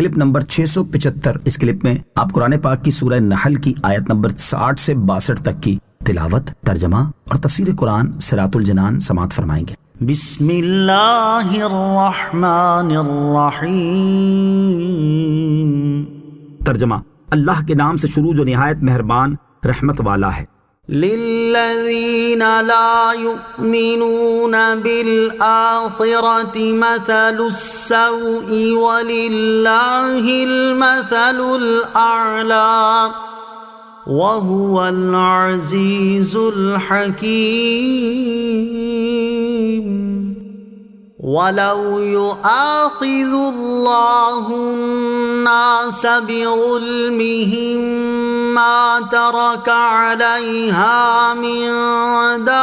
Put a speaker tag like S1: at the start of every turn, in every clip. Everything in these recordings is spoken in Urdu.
S1: Clip number 675۔ اس کلپ میں آپ قرآن پاک کی سورہ نحل کی آیت نمبر 60 سے 62 تک کی تلاوت، ترجمہ اور تفسیر قرآن صراط الجنان سماعت فرمائیں گے۔
S2: بسم اللہ الرحمن الرحیم۔
S1: ترجمہ، اللہ کے نام سے شروع جو نہایت مہربان رحمت والا ہے۔
S2: للذین لا یؤمنون بالآخرة مثل السوء وللہ المثل الأعلی وهو العزیز الحکیم۔ وَلَوْ يُؤَاخِذُ اللَّهُ النَّاسَ بِظُلْمِهِمْ مَا تَرَكَ عَلَيْهَا مِن دَابَّةٍ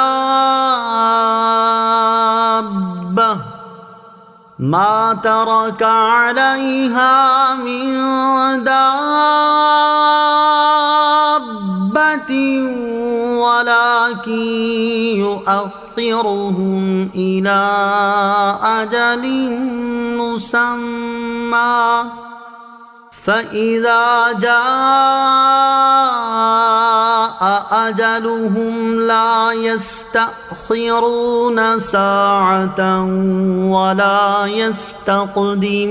S2: وَلَكِن يُؤَخِّرُهُمْ إِلَىٰ أَجَلٍ مُّسَمًّى فَإِذَا جَاءَ أَجَلُهُمْ لَا يَسْتَأْخِرُونَ سَاعَةً وَلَا يَسْتَقْدِمُونَ۔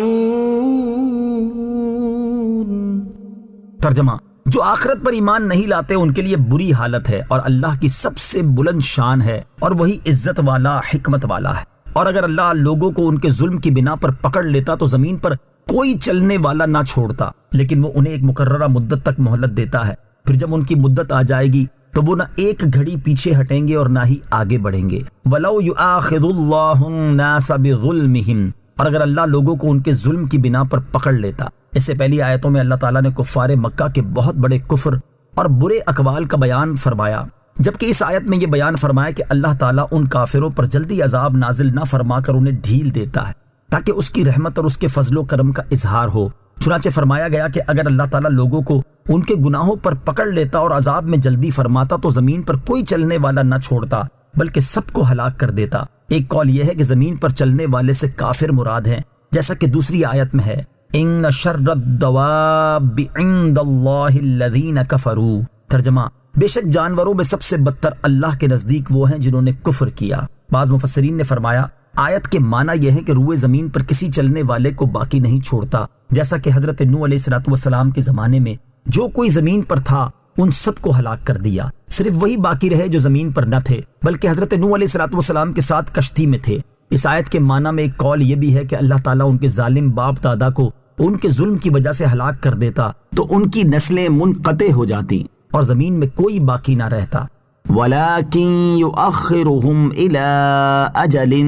S1: ترجمہ، جو آخرت پر ایمان نہیں لاتے ان کے لیے بری حالت ہے، اور اللہ کی سب سے بلند شان ہے اور وہی عزت والا حکمت والا ہے۔ اور اگر اللہ لوگوں کو ان کے ظلم کی بنا پر پکڑ لیتا تو زمین پر کوئی چلنے والا نہ چھوڑتا، لیکن وہ انہیں ایک مقررہ مدت تک مہلت دیتا ہے۔ پھر جب ان کی مدت آ جائے گی تو وہ نہ ایک گھڑی پیچھے ہٹیں گے اور نہ ہی آگے بڑھیں گے۔ وَلَوْ يُؤَاخِذُ اللَّهُ النَّاسَ بِظُلْمِهِمْ، اور اگر اللہ لوگوں کو ان کے ظلم کی بنا پر پکڑ لیتا۔ اس سے پہلی آیتوں میں اللہ تعالیٰ نے کفار مکہ کے بہت بڑے کفر اور برے اقوال کا بیان فرمایا، جبکہ اس آیت میں یہ بیان فرمایا کہ اللہ تعالیٰ ان کافروں پر جلدی عذاب نازل نہ فرما کر انہیں ڈھیل دیتا ہے تاکہ اس کی رحمت اور اس کے فضل و کرم کا اظہار ہو۔ چنانچہ فرمایا گیا کہ اگر اللہ تعالیٰ لوگوں کو ان کے گناہوں پر پکڑ لیتا اور عذاب میں جلدی فرماتا تو زمین پر کوئی چلنے والا نہ چھوڑتا بلکہ سب کو ہلاک کر دیتا۔ ایک قول یہ ہے کہ زمین پر چلنے والے سے کافر مراد ہیں، جیسا کہ دوسری آیت میں ہے ان شر الدواب عند اللہ الذین کفروا۔ ترجمہ، بے شک جانوروں میں سب سے بدتر اللہ کے نزدیک وہ ہیں جنہوں نے کفر کیا۔ بعض مفسرین نے فرمایا آیت کے معنی یہ ہے کہ روئے زمین پر کسی چلنے والے کو باقی نہیں چھوڑتا، جیسا کہ حضرت نوح علیہ السلام کے زمانے میں جو کوئی زمین پر تھا ان سب کو ہلاک کر دیا، صرف وہی باقی رہے جو زمین پر نہ تھے بلکہ حضرت نوح علیہ السلام کے ساتھ کشتی میں تھے۔ اس آیت کے معنی میں ایک قول یہ بھی ہے کہ اللہ تعالیٰ ان کے ظالم باپ دادا کو ان کے ظلم کی وجہ سے ہلاک کر دیتا تو ان کی نسلیں منقطع ہو جاتی اور زمین میں کوئی باقی نہ رہتا۔ وَلَكِن يُؤَخِّرُهُمْ إِلَىٰ أَجَلٍ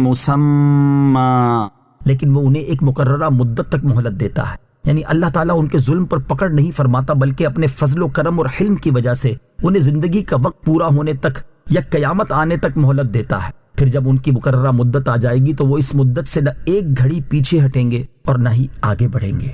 S1: مُّسَمًّى، لیکن وہ انہیں ایک مقررہ مدت تک مہلت دیتا ہے، یعنی اللہ تعالیٰ ان کے ظلم پر پکڑ نہیں فرماتا بلکہ اپنے فضل و کرم اور حلم کی وجہ سے انہیں زندگی کا وقت پورا ہونے تک یا قیامت آنے تک مہلت دیتا ہے۔ پھر جب ان کی مقررہ مدت آ جائے گی تو وہ اس مدت سے نہ ایک گھڑی پیچھے ہٹیں گے اور نہ ہی آگے بڑھیں گے۔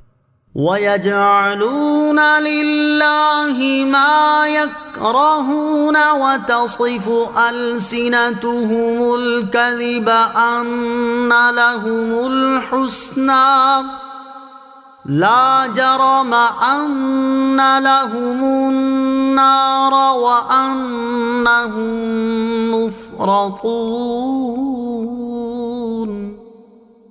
S2: وَيَجْعَلُونَ لِلَّهِ مَا يَكْرَهُونَ وَتَصِفُ أَلْسِنَتُهُمُ الْكَذِبَ أَنَّ لَهُمُ الْحُسْنَى لَا جَرَمَ أَنَّ لَهُمُ النَّارَ وَأَنَّهُمْ مُفْرَطُونَ۔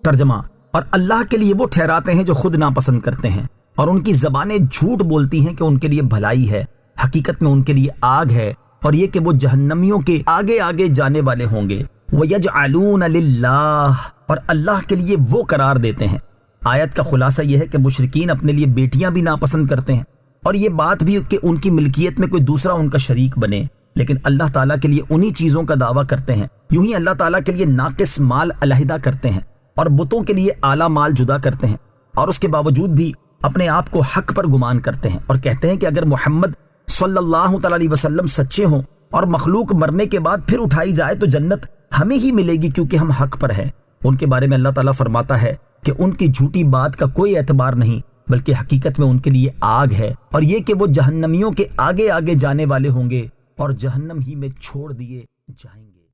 S1: ترجمہ، اور اللہ کے لیے وہ ٹھہراتے ہیں جو خود ناپسند کرتے ہیں، اور ان کی زبانیں جھوٹ بولتی ہیں کہ ان کے لیے بھلائی ہے، حقیقت میں ان کے لیے آگ ہے، اور یہ کہ وہ جہنمیوں کے آگے آگے جانے والے ہوں گے۔ وَيَجْعَلُونَ لِلَّهِ، اور اللہ کے لیے وہ قرار دیتے ہیں۔ آیت کا خلاصہ یہ ہے کہ مشرکین اپنے لیے بیٹیاں بھی ناپسند کرتے ہیں، اور یہ بات بھی کہ ان کی ملکیت میں کوئی دوسرا ان کا شریک بنے، لیکن اللہ تعالیٰ کے لیے انہی چیزوں کا دعویٰ کرتے ہیں۔ یوں ہی اللہ تعالیٰ کے لیے ناقص مال علیحدہ کرتے ہیں اور بتوں کے لیے اعلیٰ مال جدا کرتے ہیں، اور اس کے باوجود بھی اپنے آپ کو حق پر گمان کرتے ہیں اور کہتے ہیں کہ اگر محمد صلی اللہ تعالیٰ علیہ وسلم سچے ہوں اور مخلوق مرنے کے بعد پھر اٹھائی جائے تو جنت ہمیں ہی ملے گی کیونکہ ہم حق پر ہیں۔ ان کے بارے میں اللہ تعالیٰ فرماتا ہے کہ ان کی جھوٹی بات کا کوئی اعتبار نہیں بلکہ حقیقت میں ان کے لیے آگ ہے، اور یہ کہ وہ جہنمیوں کے آگے آگے جانے والے ہوں گے اور جہنم ہی میں چھوڑ دیے جائیں گے۔